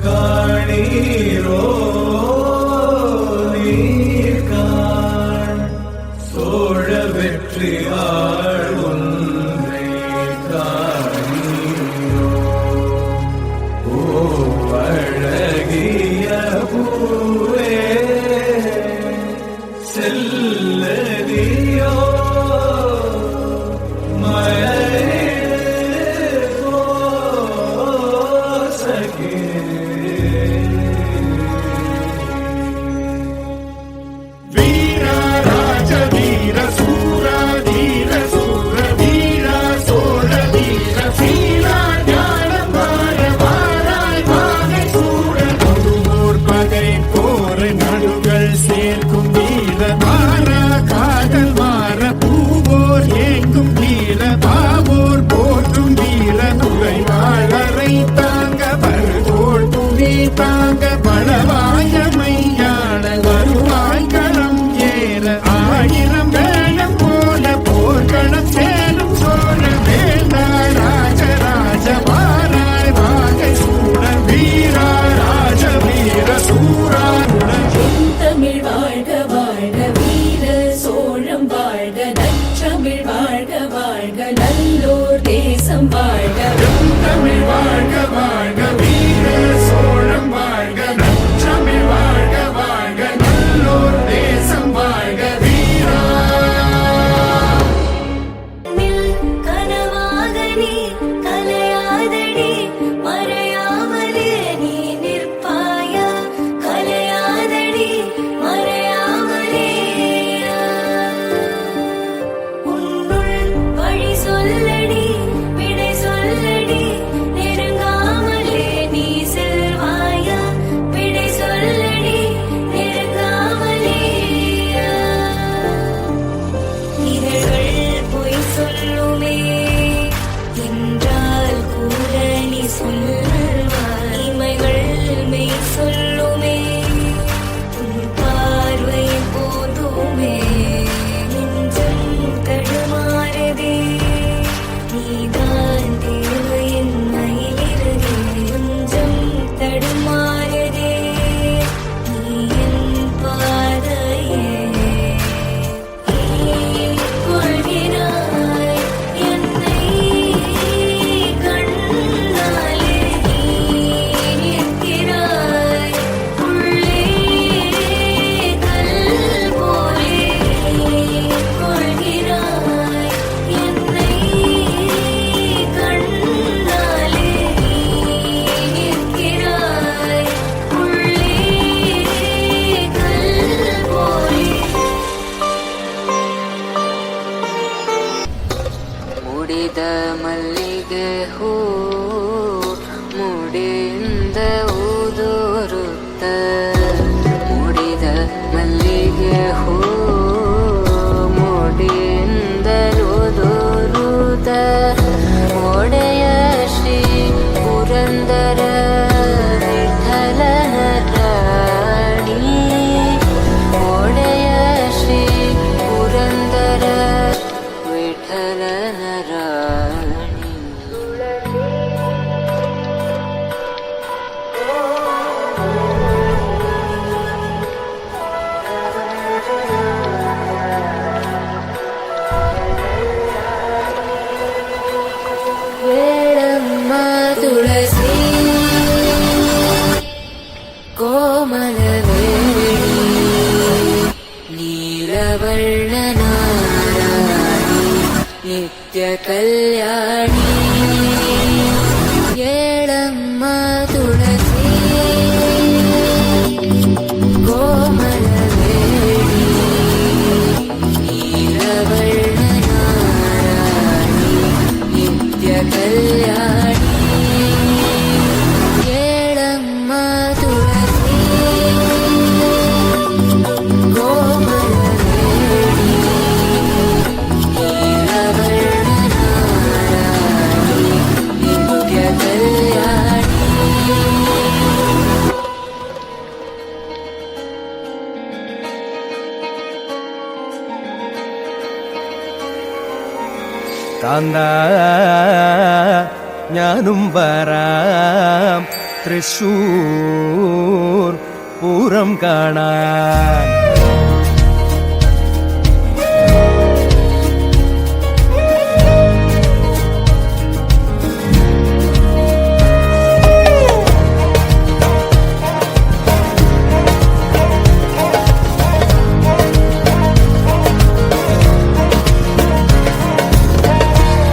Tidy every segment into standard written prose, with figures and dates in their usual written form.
காணீரோ நீர்காண் சோழ வெற்றியாள் ஒன்றை காணீரோ ஓ அழகிய பூவே செல்லதியோ தாங்க பலவாயமையான வருவாய் களம் ஏற ஆயிரம் வேளம் போல போர்க்களம் சேரும் சோழ வேந்தா ராஜராஜ வாராய் வாகை சூட வீரா ராஜ வீர சூராருடன் தமிழ் வாழ்க வாழ்க வீர சோழம் வாழ்க நற்றமிழ் வாழ்க வாழ்க நல்லோர் தேசம் வாழ்க தமிழ் வாழ்க வாழ்க வீர சோழம் வாழ்க நற்றமிழ் வாழ்க வாழ்க நல்லோர் தேசம் வாழ்க வீரா கனவாக நீ கலையாதடி மறையாமலே நீ நிற்பாயா கலையாதடி மறையாமலே உன்னுள் வழி சொல்லடி விடை சொல்லடி நெருங்காமலே நீ செல்வாயா விடை சொல்லடி நெருங்காமலே இதழ்கள் பொய் சொல்லுமே என்றால் கூட நீ சொல்வாய் இமைகள் மெய் சொல்லுமே உன் பார்வை போதுமே நெஞ்சம் தடுமாறுதே நீதான் தேவை என் மயிலிறகே நெஞ்சம் தடுமாறுதே நீ என் பாதையே கொள்கிறாய் என்னை கண்ணாலே நீ நிற்கிறாய் உள்ளே கல் போலே கொள்கிறாய் என்னை கண்ணாலே நீ நிற்கிறாய் உள்ளே கல் போலே ಮುಡಿದ ಮಲ್ಲಿಗೆ ಹೂ ಮುಡಿಯಿಂದ ಊದೂರುತ್ತ ಮುಡಿದ ಮಲ್ಲಿಗೆ ಹೂ ಮುಡಿಯಿಂದ ಊದೂರುತ್ತ ಒಡೆಯ ಶ್ರೀ ಪುರಂದರ ವಿಠಲನ ರಾಣಿ ಒಡೆಯ ಶ್ರೀ ಪುರಂದರ ವಿಠಲನ ರಾಣಿ ಏಳಮ್ಮ ತುಳಸಿ ಕೋಮಲವೇಣಿ ನೀಲವರ್ಣನಾರಾಣಿ ನಿತ್ಯ ಕಲ್ಯಾಣಿ ಏಳಮ್ಮ ತುಳಸಿ ಕೋಮಲವೇಣಿ ನೀಲವರ್ಣನಾರಾಣಿ ನಿತ್ಯ ಕಲ್ಯಾಣಿ ಏಳಮ್ಮ ತುಳಸಿ ಕೋಮಲವೇಣಿ ನೀಲವರ್ಣನಾರಾಣಿ ನಿತ್ಯ ಕಲ್ಯಾಣಿ കാന്താ ഞാനും വരാം തൃശൂർ പൂരം കാണാൻ.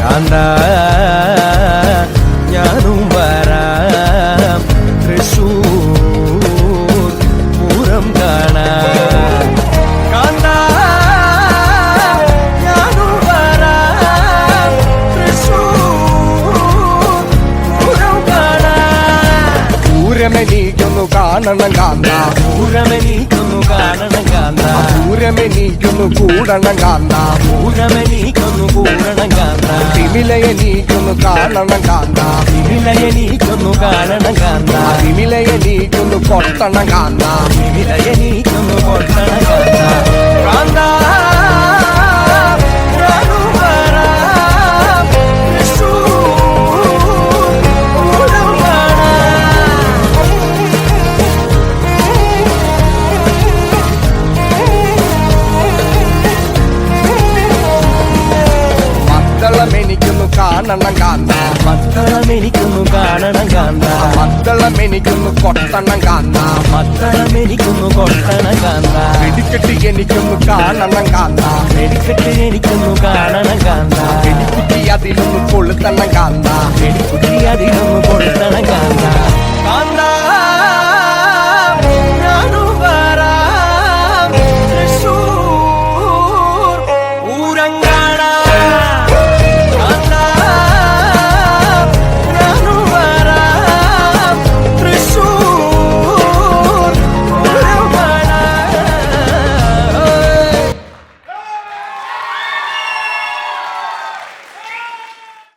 കാന്താ ഞാനും വരാം തൃശൂർ പൂരം കാണാൻ. കാന്താ ഞാനും വരാം തൃശൂർ പൂരം കാണാൻ. പൂരമെനിക്കൊന്നു കാണണം കാന്ത, പൂരമെനിക്കൊന്നു കാണണം കാന്ത, പൂരമെനിക്കൊന്നു കൂടണം കാന്ത, പൂരമെനിക്കൊന്നു കൂടണം കാന്ത, തിമിലയെനിക്കൊന്നു കാണണം കാന്ത, വിലയെനിക്കൊന്നു കാണണം കാന്ത, തിമിലയെനിക്കൊന്നു കൊട്ടണം കാന്ത. വിലയെനിക്കൊന്നു കൊട്ടണം കാന്ത. കാന്ത ഞാനും വരാം തൃശൂർ പൂരം കാണാൻ. മദ്ദളമെനിക്കൊന്നു കാണണം കാന്ത, മദ്ദളമെനിക്കൊന്നു കാണണം കാന്ത, മദ്ദളമെനിക്കൊന്നു കൊട്ടണം കാന്ത, മദ്ദളമെനിക്കൊന്നു കൊട്ടണം കാന്ത, വെടിക്കെട്ടി എനിക്കൊന്നു കാണണം കാന്ത, വെടിക്കെട്ട് എനിക്കൊന്നു കാണണം കാന്ത, വെടിക്കുട്ടി അതിലൊന്നു കൊളുത്തണം കാന്ത, വെടിക്കുട്ടി അതിലൊന്നു കൊളുത്തണം